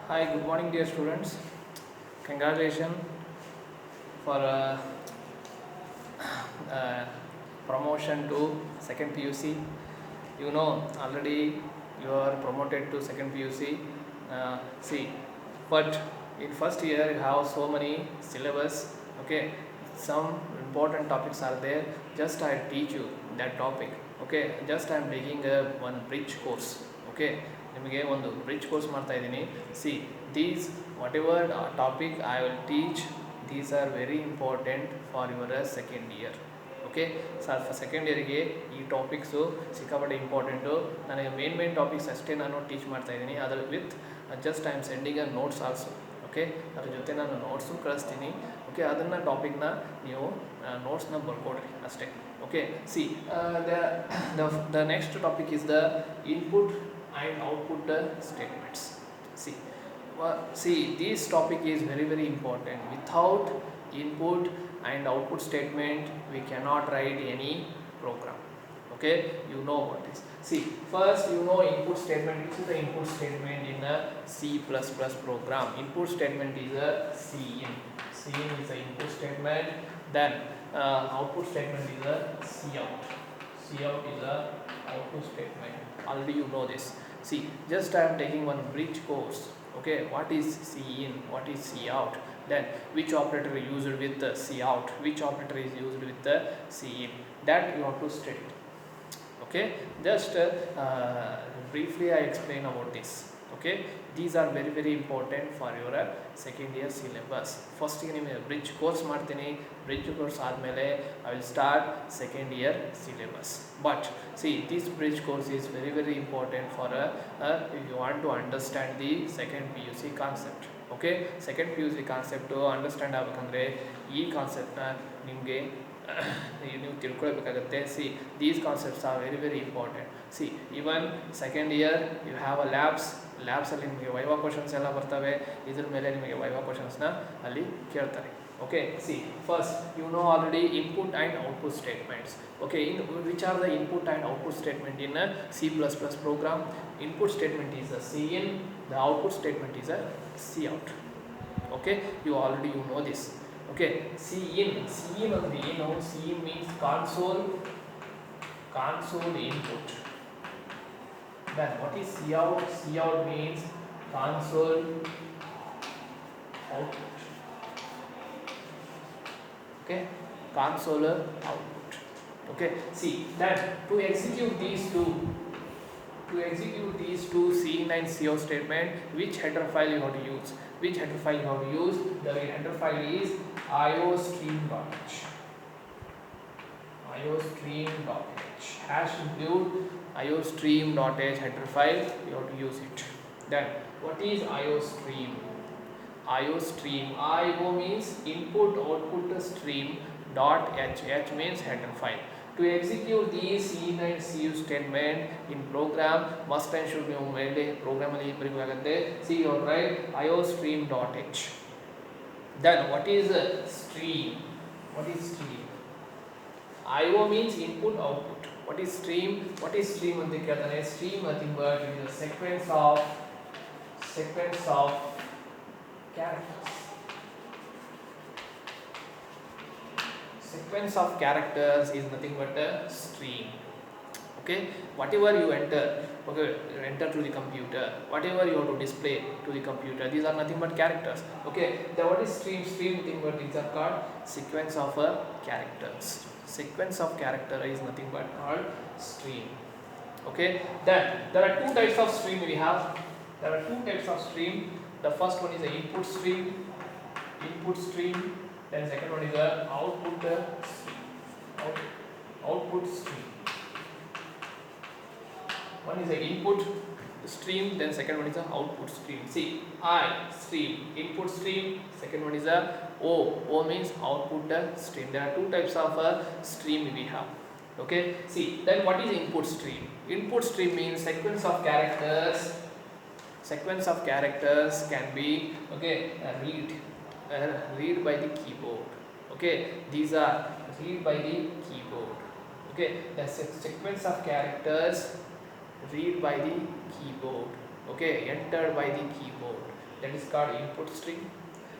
Hi, good morning, dear students. Congratulations for uh, promotion to second PUC. You know, already you are promoted to second PUC. See, but in first year you have so many syllabus. Okay, some important topics are there. Just I teach you that topic. Okay, just I am taking a one bridge course. Okay, ನಿಮಗೆ ಒಂದು bridge course ಮಾಡ್ತಾ ಇದ್ದೀನಿ. See these whatever topic I will teach these are very important for your second year. Okay sir, second ಇಯರ್ಗೆ ಈ topics ಸಿಕ್ಕಾಪಟ್ಟೆ important. ನನಗೆ main topics ಅಷ್ಟೇ ನಾನು ಟೀಚ್ ಮಾಡ್ತಾ ಇದ್ದೀನಿ. ಅದರ with just I am sending a notes also. Okay, ಅದ್ರ ಜೊತೆ ನಾನು ನೋಟ್ಸು ಕಳಿಸ್ತೀನಿ. ಓಕೆ, ಅದನ್ನು ಟಾಪಿಕ್ನ ನೀವು ನೋಟ್ಸ್ನ ಬರ್ಕೊಡ್ರಿ ಅಷ್ಟೇ. Okay, C the next topic is the input and output statements. See, this topic is very important. Without input and output statement we cannot write any program. Okay, you know what is. See, first you know input statement. This is the input statement in a C++ program. Input statement is a cin. Cin is the input statement. Then output statement is a cout. Cout is a output statement. Already you know this. See, just I am taking one bridge course. Okay, what is cin, what is cout, then which operator is used with the cout, which operator is used with the cin, that you have to study. Okay, just briefly I explain about this. Okay, these are very important for your second year syllabus. First ಗೆ ನಿಮಗೆ bridge course ಮಾಡ್ತೀನಿ. Bridge course ಆದಮೇಲೆ I will start second year syllabus. But see this bridge course is very important for if you want to understand the second P U C concept. Okay, second P U C concept understand ಆಗಬೇಕಂದ್ರೆ ಈ ಕಾನ್ಸೆಪ್ಟನ್ನ ನಿಮಗೆ ನೀವು ತಿಳ್ಕೊಳ್ಬೇಕಾಗತ್ತೆ. See these concepts are very important. See even second year you have a ಲ್ಯಾಬ್ಸಲ್ಲಿ ನಿಮಗೆ viva questions ಎಲ್ಲ ಬರ್ತವೆ. ಇದ್ರ ಮೇಲೆ ನಿಮಗೆ ವೈವಾ ಕ್ವಶನ್ಸ್ನ ಅಲ್ಲಿ ಕೇಳ್ತಾರೆ. Okay, see first you know already input and output statements. Okay, which are the input and output statement in C++ program? Input statement is a cin, the output statement is a cout. Okay, you know this. Okay, cin ಅಂದ್ರೆ ಏನು? cin means console input. Then what is cout? Cout means console output. Okay, console output. Okay, see then to execute these two cin and cout statement, which header file you have to use? The header file is iostream.h. Hash include iostream.h header file, you have to use it. Then what is iostream? IO means input output stream dot h means header file. To execute these cin and cout statement in program, must and should ನೀವು ಮೇಲೆ program ಅಲ್ಲಿ ಬರೀಬೇಕಾಗುತ್ತೆ. See, you write iostream.h. Then what is stream? IO means input output. What is stream ಅಂತ ಕೇಳ್ತಾನೆ. Stream nothing but it is a sequence of characters. Sequence of characters is nothing but a stream. Okay, whatever you enter to the computer, whatever you have to display to the computer, these are nothing but characters. Okay, then what is stream? Nothing but these are called sequence of characters. Sequence of character is nothing but called stream. Okay, then there are two types of stream we have. The first one is the input stream, then second one is the output stream. One is the input stream, then second one is the output stream. See, stream, input stream, second one is the O means output stream. There are two types of stream we have. Okay, see, then what is input stream? Input stream means sequence of characters can be read by the keyboard. Okay, these are read by the keyboard. Okay, the sequence of characters read by the keyboard. Okay, entered by the keyboard. that is called input stream.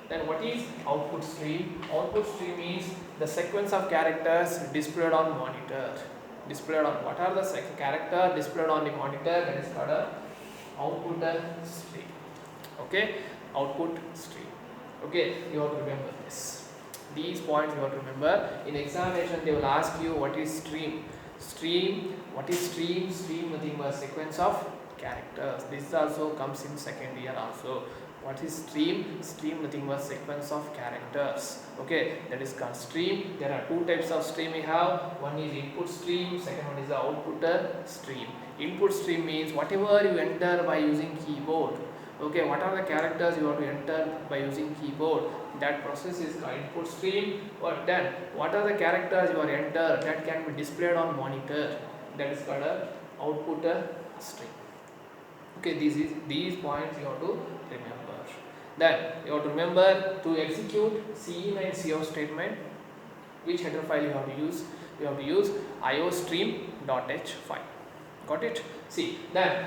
Then what is output stream? Output stream is the sequence of characters displayed on monitor. Displayed on, what are the character displayed on the monitor? That is called a output stream. Okay, output stream. Okay, you have to remember this. These points you have to remember. In examination, they will ask you what is stream. Stream. What is stream? Stream nothing but sequence of characters. This also comes in second year also. What is stream? Stream nothing but sequence of characters. Okay, that is called stream. There are two types of stream we have. One is input stream, second one is the output stream. Input stream means whatever you enter by using keyboard. Okay, what are the characters you have to enter by using keyboard? That process is called input stream. Or then what are the characters you are enter that can be displayed on monitor? That is called a output stream. Okay, these points you have to remember. Then you have to remember to execute cin and cout statement. Which header file you have to use? You have to use iostream.h file. Got it? See, then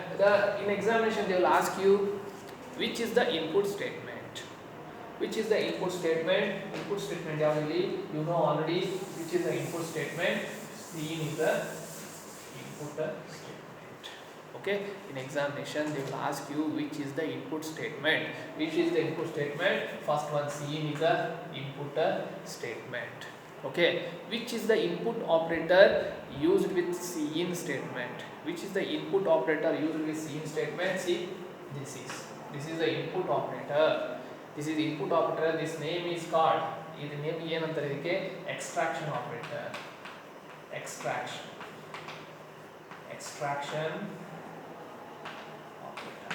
in examination they will ask you which is the input statement. Which is the input statement? Input statement already you know already. Which is the input statement? Cin is the input statement. Okay, in examination they will ask you which is the input statement. Which is the input statement? First one, cin is the input statement. Okay, which is the input operator used with cin statement? Which is the input operator used with cin statement? See, this is the input operator. This is input operator. This name is called. This name ಏನಂತಾರೆ ಇದಕ್ಕೆ? Extraction operator. Extraction operator.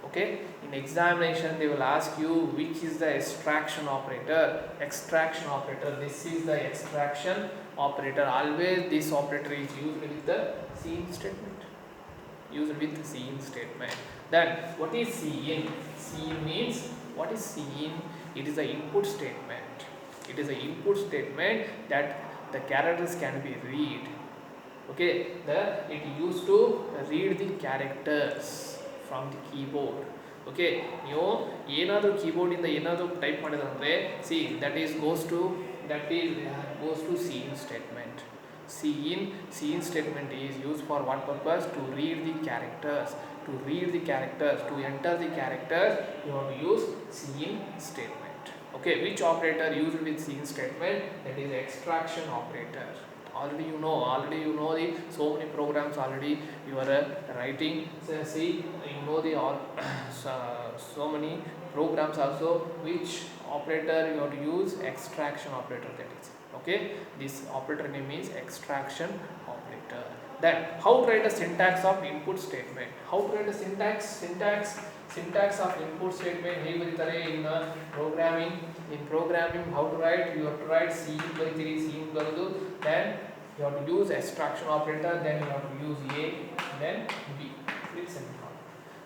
Okay, in examination they will ask you which is the extraction operator. Extraction operator. This is the extraction operator. Always this operator is used with the cin statement. Used with the cin statement. Then what is cin? Cin means, what is cin? It is the input statement. It is the input statement that the characters can be read. Okay, it used to read the characters from the keyboard. Okay, ನೀವು ಏನಾದರೂ keyboard ಇಂದ ಏನಾದರೂ type ಮಾಡಿದ್ರೆ see that goes to cin statement. Cin statement is used for what purpose? To read the characters. To enter the characters, you have to use cin statement. Okay, which operator used with cin statement? That is extraction operator. Already you know the so many programs already you are writing. See, you know the all so many programs also. Which operator you have to use? Extraction operator, that is. Okay, this operator name is extraction operator. Then how to write a syntax of input statement? How to write a syntax of input statement? ಹೇಗೆ ಬರೀತಾರೆ in programming how to write? You have to write cin ಬರೀತೀರಿ, cin ಬರೆದು then you have to use extraction operator, then you have to use a, then b with semicolon.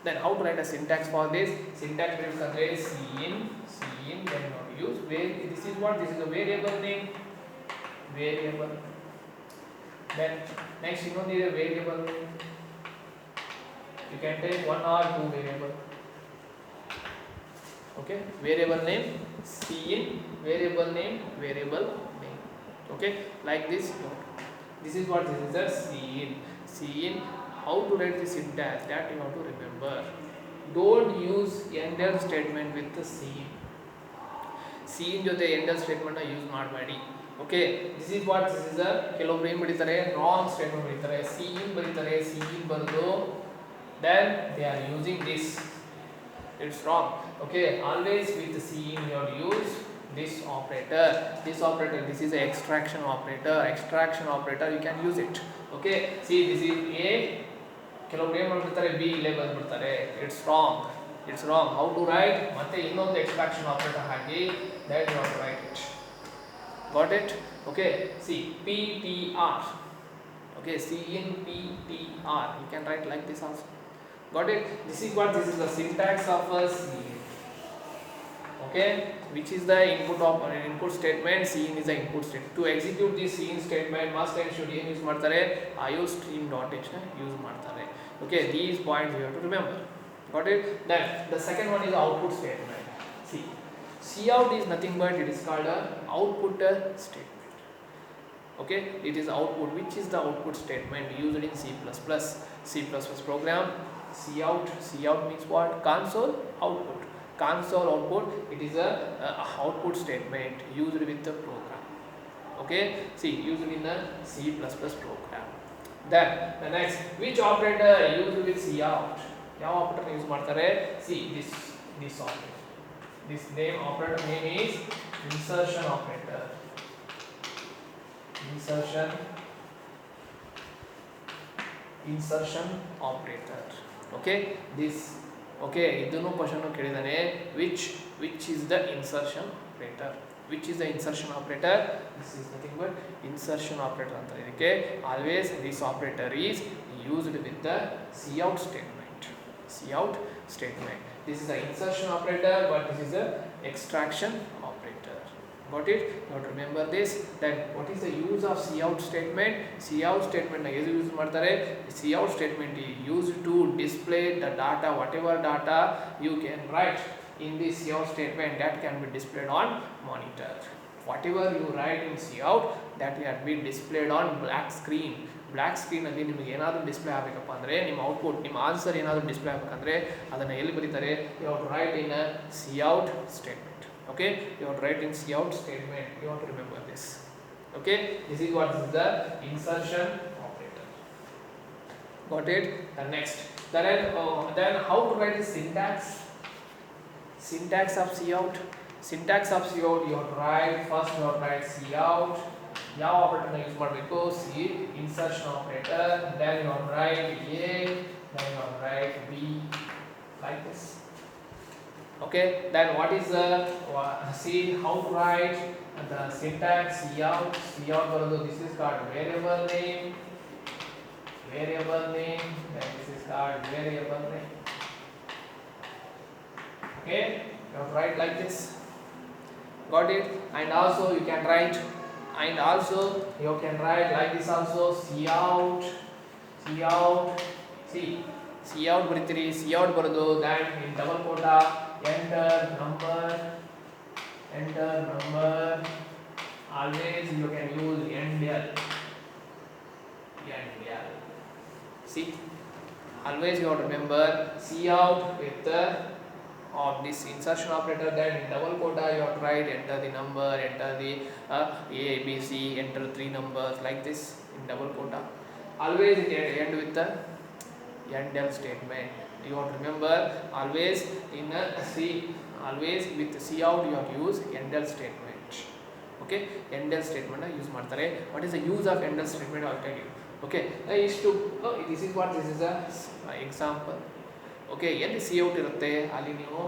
Then how to write a syntax for this? Syntax ಬರೀಬೇಕಂದ್ರೆ cin then you have to use this is a variable name. Then next you know the variable name. You can take one or two variable. Okay, variable name cin, variable name. Okay, like this. This is a cin. How to write the syntax? That you have to remember. Don't use ended statement with the cin ಜೊತೆ ended statement use ಮಾಡಬೇಡಿ. Okay, this is a ಕೆಲವೊಬ್ರು ಏನು ಬರೀತಾರೆ, wrong statement ಬರೀತಾರೆ. cin ಬರೀತಾರೆ, cin ಬರೆದು then they are using this. It's wrong. Okay, always with cin you have to use this operator. This is the extraction operator. You can use it. Okay, see, this is a, ಕೆಲವೊಬ್ರು ಏನು ಮಾಡ್ಬಿಡ್ತಾರೆ, b ಇಲ್ಲೇ ಬಂದ್ಬಿಡ್ತಾರೆ. It's wrong. How to write? ಮತ್ತೆ ಇನ್ನೊಂದು extraction operator hockey that you have to write it. Got it? Okay, see, ptr. Okay, cin ptr. You can write like this also. Got it? This is the syntax of a cin. Okay, which is the input statement? Cin is the input statement. To execute this cin statement, must and should ಏನು use ಮಾಡ್ತಾರೆ? iostream.h ನ use ಮಾಡ್ತಾರೆ. Okay, these points you have to remember. Got it? Then the second one is output statement. See, cout is nothing but it is called a output statement. Okay, it is output. Which is the output statement used in C++ program? Cout means what? Console output. Console output, it is a output statement used with the program. Okay, see, used in a C++ program. Then the next, which operator used with cout? ಯಾವ operator use ಮಾಡ್ತಾರೆ? See this operator. This name operator name is insertion operator. Insertion operator. Okay, this. Okay, ಇದನ್ನು question ಕೇಳಿದಾನೆ. Which is the insertion operator? Which is the insertion operator? This is nothing but insertion operator ಅಂತ ಇದಕ್ಕೆ. Always this operator is used with the cout statement. Cout statement. This is the insertion operator, but this is the extraction operator. Got it? You have to remember this. Then what is the use of cout statement? Cout statement na edu use ಮಾಡ್ತಾರೆ? Cout statement is used to display the data, whatever data you can write in this cout statement, that can be displayed on monitor. Whatever you write in cout, that can be displayed on black screen. Black ಸ್ಕ್ರೀನಲ್ಲಿ ನಿಮಗೆ ಏನಾದರೂ display ಆಗಬೇಕಪ್ಪ ಅಂದರೆ, ನಿಮ್ಮ output, ನಿಮ್ಮ answer ಏನಾದರೂ display ಆಗಬೇಕಂದ್ರೆ ಅದನ್ನು ಎಲ್ಲಿ ಬರೀತಾರೆ? You have to write in a cout statement. Okay, you have to write in cout statement. You have to remember this. Okay, this is what is the insertion operator. Got it? The next, then how to write the syntax of cout? Syntax of cout, you have to write, first you have to write cout. ಯಾವ ಆಪರೇಟರ್ನ use ಮಾಡಬೇಕು? C insertion operator. then you have to write a, then you have to write b, like this. Okay, then what is the see how to write the syntax cout ಬರೋದು, this is called variable name, then this is called variable name. Okay, you have to write like this. Got it? And also you can write like this also, cout. See, cout ಬರೀತೀರಿ, cout ಬರೋದು, then in double quota enter number. Always you can use endl. See, always you have to remember cout with the of this insertion operator. Then in double quota you have to write enter the number, enter the a b c, enter 3 numbers, like this in double quota. Always it end with the endl statement. You have to remember always in a always with cout you have to use endl statement. Okay, endl statement na use ಮಾಡ್ತಾರೆ. What is the use of endl statement? I will tell you. Okay, this is a example. Okay, ಎಲ್ಲಿ cout ಇರುತ್ತೆ ಅಲ್ಲಿ ನೀವು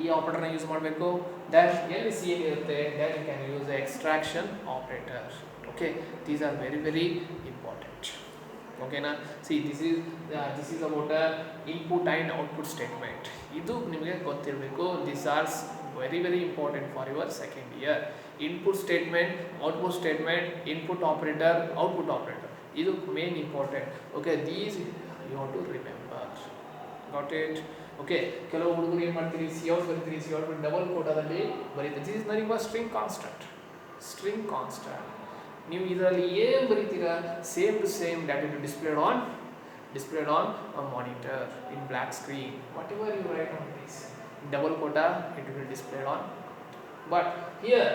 ಈ ಆಪರೇಟರ್ನ use ಮಾಡಬೇಕು. Then ಎಲ್ಲಿ cin ಇರುತ್ತೆ, then you can use extraction operator. Okay, these are very important. ಓಕೆನಾ? See this is about input and output statement. ಇದು ನಿಮಗೆ ಗೊತ್ತಿರಬೇಕು. This are very important for your second year. Input statement, output statement, input operator, output operator, ಇದು main important. Okay, these you have to remember. Got it? Okay, ಕೆಲವು ಹುಡುಗರು ಏನು ಮಾಡ್ತೀರಿ, cout ಬರೀತೀರಿ, cout ಬಿಟ್ಟು ಡಬಲ್ ಕೋಟಾದಲ್ಲಿ ಬರೀತೀರಿ. This is nothing but string constant. ನೀವು ಇದರಲ್ಲಿ ಏನು ಬರೀತೀರಾ, same to same that will be displayed on a monitor in black screen. Whatever you write on this in double quota, it will be displayed on. But here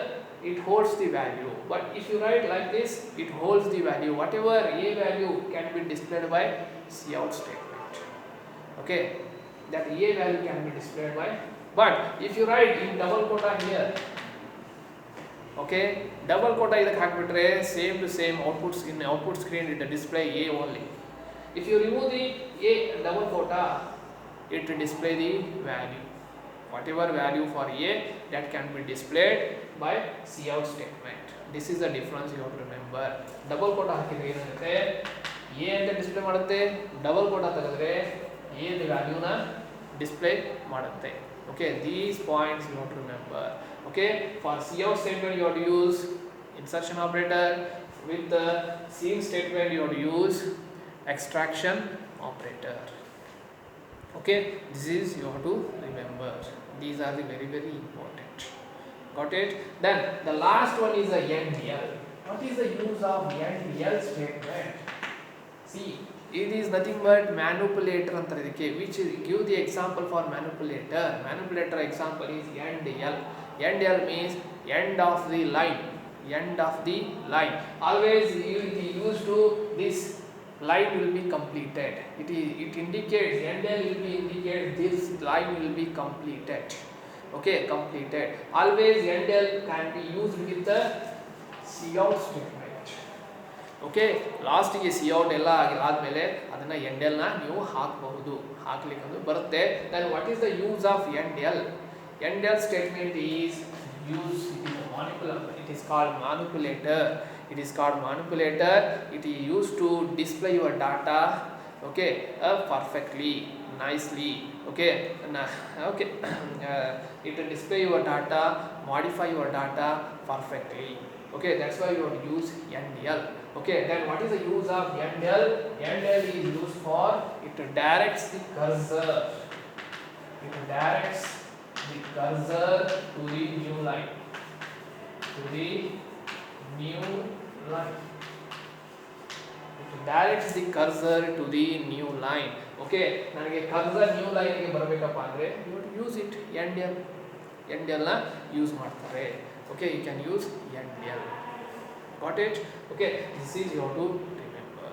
it holds the value. But if you write like this, it holds the value. Whatever a value can be displayed by cout statement. Okay, that a value can be displayed by. But if you write in double quota here, okay, double quota ಇದಕ್ಕೆ ಹಾಕಿಬಿಟ್ರೆ same to same outputs in output screen it display a only. If you remove the a double quota, it will display the value. Whatever value for a, that can be displayed by cout statement. This is the difference you have to remember. Double quota ಹಾಕಿದ್ರೆ ಏನಾಗುತ್ತೆ, a ಅಂತ display ಮಾಡುತ್ತೆ. Double quota ತೆಗೆದ್ರೆ a the ವ್ಯಾಲ್ಯೂನ display ಮಾಡುತ್ತೆ. Okay, these points you have to remember. Okay, for cout statement you have to use insertion operator. With the cin statement you have to use extraction operator. Okay, this is you have to remember. These are the very very important. Got it? Then the last one is a NDL. What is the use of NDL statement? See, it is nothing but manipulator ಅಂತಾರೆ ಇದಕ್ಕೆ. Which give the example for manipulator. Manipulator example is NDL. NDL means end of the line. End of the line. Always it is used to this line will be completed. It indicates NDL will be indicate this line will be completed. Okay, completed. Always NDL can be used with the cout statement. Okay, ಲಾಸ್ಟಿಗೆ cout ಎಲ್ಲ ಆದಮೇಲೆ ಅದನ್ನು ಎಂಡ್ ಎಲ್ನ ನೀವು ಹಾಕಬಹುದು, ಹಾಕ್ಲಿಕ್ಕೆ ಬರುತ್ತೆ. Then what is the use of endl? Endl statement is use it is called manipulator. It is called manipulator. It is used to display your data, okay, perfectly, nicely, okay, okay. It will display your data, modify your data perfectly. Okay, that's why you have to use NDL. Okay, then what is the use of NDL? NDL is used for it directs the cursor. It directs the cursor to the new line. To the new line. It directs the cursor to the new line. Okay, ನನಗೆ cursor new line ಗೆ ಬರಬೇಕಪ್ಪ ಅಂದ್ರೆ you have to use it NDL. NDL ನ use ಮಾಡ್ತಾರೆ. Okay, you can use NDL. Got it? Okay, this is you have to remember.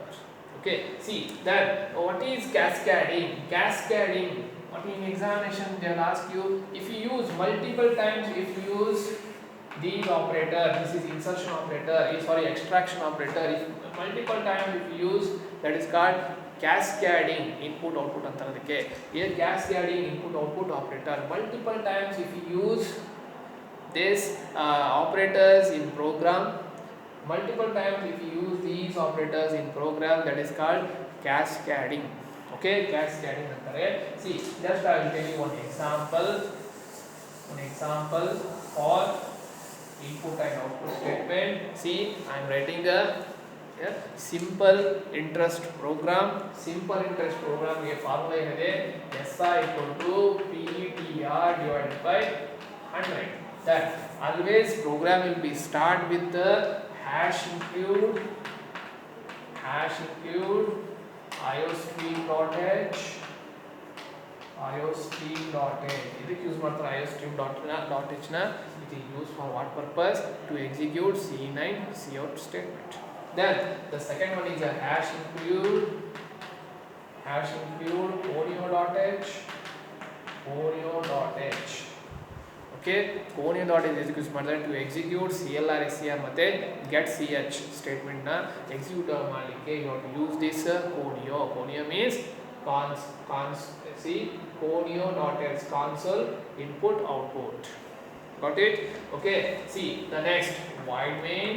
Okay, see then what is cascading? Cascading, what in examination they will ask you, if you use multiple times, if you use these operator, this is insertion operator, sorry, extraction operator, if multiple times if you use, that is called cascading input output antaradike. Here cascading input output operator, multiple times if you use this operators in program, multiple times if you use these operators in program, that is called cascading. Okay, cascading antare. See, just I will tell you one example for input and output statement. See, I am writing a simple interest program. Simple interest program ಗೆ formula ಏನಿದೆ, SI PTR divided by 100. That always program will be start with the hash include iostream.h. ಇದಕ್ಕೆ use ಮಾಡ್ತಾರೆ iostream.h ನ. It is used for what purpose? To execute C9 cout statement. Then the second one is a hash include conio.h. Okay, conio.h execute ಮಾಡಿದ್ರೆ to execute CLR SCR ಮತ್ತೆ get ch statement ನ execute ಮಾಡಲಿಕ್ಕೆ you have to use this conio. Conio means conio.h, console input output. Got it? Okay, see the next void main.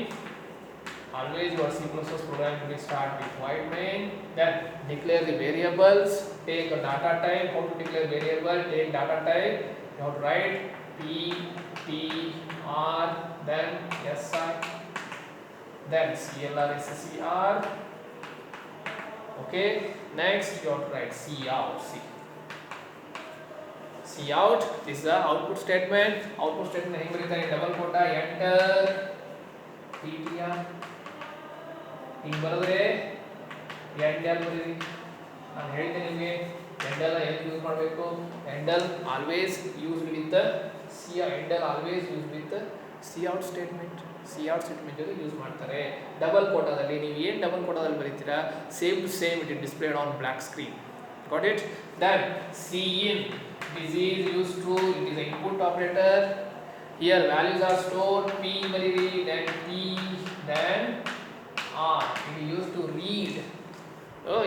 Always your C++ program will start with void main. Then declare the variables, take a data type. How to declare variable? Take data type, you have to write PTR, then SI, then CLR SCR. Okay, next you have to write cout. Cout is the output statement. Output statement ಹೆಂಗೆ ಬರೀತಾರೆ? Double ಕೋಟ enter PTR ಹಿಂಗೆ ಬರೆದ್ರೆ ಎಂಡಲ್ ಬರೀರಿ. ನಾನು ಹೇಳಿದ್ದೆ ನಿಮಗೆ ಎಂಡಲ್ ಎಲ್ಲಿ use ಮಾಡಬೇಕು. Endl always used with the endl always use with cout statement. cout statement ಜೊತೆ ಯೂಸ್ ಮಾಡ್ತಾರೆ. ಡಬಲ್ ಕೋಟಾದಲ್ಲಿ ನೀವು ಏನು ಡಬಲ್ ಕೋಟಾದಲ್ಲಿ ಬರೀತೀರಾ, same to same it is displayed on black screen. Got it? Then cin, this is used to, it is an input operator. Here values are stored, p bariri, then t, then r. It is used to read.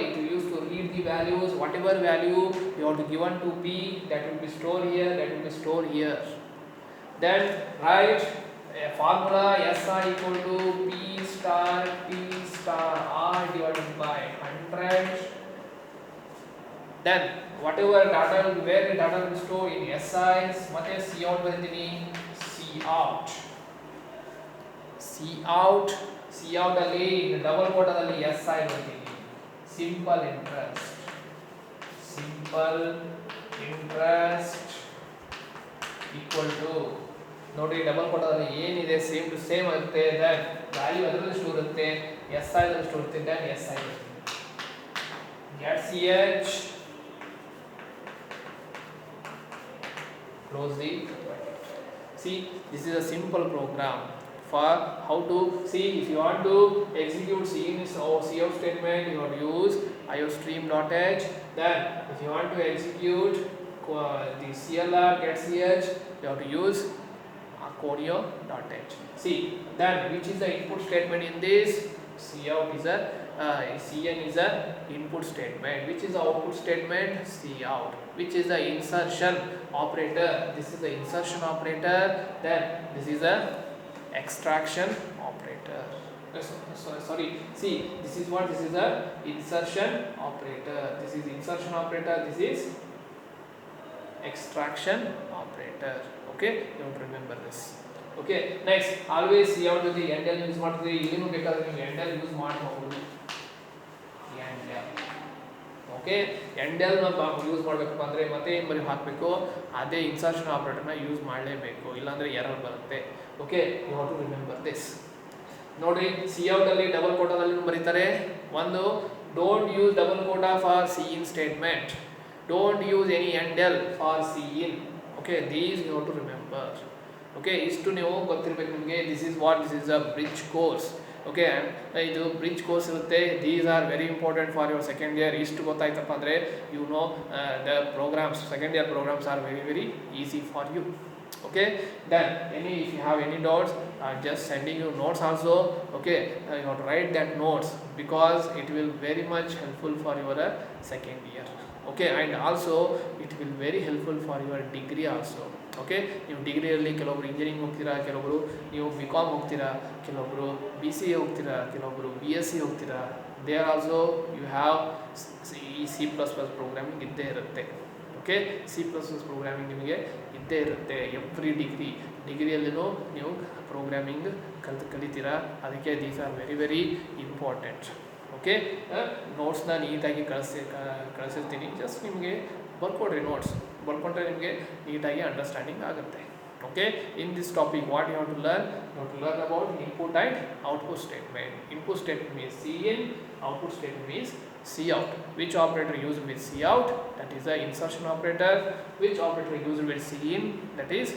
It is used to read the values. Whatever value you have to given to p, that will be stored here, that will be stored here. Then write a formula SI equal to p star r divided by 100. Then whatever data, where the data will be stored in SI, ಮತ್ತೆ cout ಬರೀತೀನಿ. cout ಅಲ್ಲಿ double ಕೋಟದಲ್ಲಿ SI ಬರೀತೀನಿ. simple interest simple interest equal to ನೋಡಿ double ಕೊಟ್ಟದಲ್ಲಿ ಏನಿದೆ same to same ಇರುತ್ತೆ then value ಅದರಷ್ಟು ಇರುತ್ತೆ ಎಸ್ ಐ ಅದರಷ್ಟು ಇರುತ್ತೆ then S I get ch close the see this is a simple program for how to see if you want to execute cout statement you have to use iostream.h then if you want to execute the clr get ch you have to use Accordio.h. See, then which is the input statement in this? Cout is a Cn is a input statement. Which is the output statement? Cout. Which is the insertion operator? This is the insertion operator. Then this is a extraction operator. Sorry. See, this is what? This is a insertion operator. This is insertion operator. This is extraction operator. Okay, you have to remember this. Okay, next always cout with the endl use ಮಾಡ್ತೀವಿ ಏನು ಬೇಕಾದ್ರೆ ನೀವು endl use ಮಾಡಬಹುದು endl okay endl ನ use ಮಾಡಬೇಕಪ್ಪ ಅಂದ್ರೆ ಮತ್ತೆ ಏನು ಬರಿ ಹಾಕಬೇಕು ಅದೇ ಇನ್ಸರ್ಷನ್ ಆಪರೇಟರ್ ನ ಯೂಸ್ ಮಾಡಲೇಬೇಕು ಇಲ್ಲ ಅಂದ್ರೆ ಎರರ್ ಬರುತ್ತೆ okay you have to remember this ನೋಡಿ cout ಅಲ್ಲಿ ಡಬಲ್ ಕೋಟಾದಲ್ಲಿ ಬರೀತಾರೆ ಒಂದು don't use double quota for cin statement don't use any endl for cin okay these you have to remember okay ಇಷ್ಟು ನೀವು ಗೊತ್ತಿರಬೇಕು ನಿಮಗೆ this is a bridge course okay ಇದು bridge course ಇರುತ್ತೆ these are very important for your second year ಇಷ್ಟು ಗೊತ್ತಾಯ್ತಪ್ಪ ಅಂದ್ರೆ you know the programs second year programs are very easy for you okay then if you have any doubts just sending you notes also okay you have to write that notes because it will very much helpful for your second year okay and also it will very helpful for your degree also okay ನೀವು ಡಿಗ್ರಿಯಲ್ಲಿ ಕೆಲವೊಬ್ರು engineering ಹೋಗ್ತೀರಾ ಕೆಲವೊಬ್ರು ನೀವು BCom ಹೋಗ್ತೀರಾ ಕೆಲವೊಬ್ರು BCA ಹೋಗ್ತೀರಾ ಕೆಲವೊಬ್ರು BSc ಹೋಗ್ತೀರಾ there also you have C++ programming ಇದ್ದೇ ಇರುತ್ತೆ ಓಕೆ C++ ಪ್ರೋಗ್ರಾಮಿಂಗ್ ನಿಮಗೆ ಇದ್ದೇ ಇರುತ್ತೆ ಎವ್ರಿ ಡಿಗ್ರಿಯಲ್ಲಿನೂ ನೀವು ಪ್ರೋಗ್ರಾಮಿಂಗ್ ಕಲಿತೀರಾ ಅದಕ್ಕೆ these are very important okay ನೋಟ್ಸ್ನ ನೀಟಾಗಿ ಕಳಿಸಿರ್ತೀನಿ ಜಸ್ಟ್ ನಿಮಗೆ ಬರ್ಕೊಡ್ರಿ ನೋಟ್ಸ್ ಬರ್ಕೊಂಡ್ರೆ ನಿಮಗೆ ನೀಟಾಗಿ ಅಂಡರ್ಸ್ಟ್ಯಾಂಡಿಂಗ್ ಆಗುತ್ತೆ okay in this topic what you have to learn about input and output statement input statement means cin output statement means cout which operator used with cout that is the insertion operator which operator used with cin that is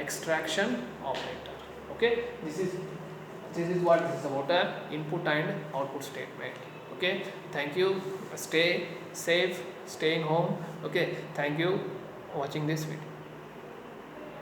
extraction operator okay this is what this is about input and output statement okay thank you stay safe stay in home okay thank you for watching this video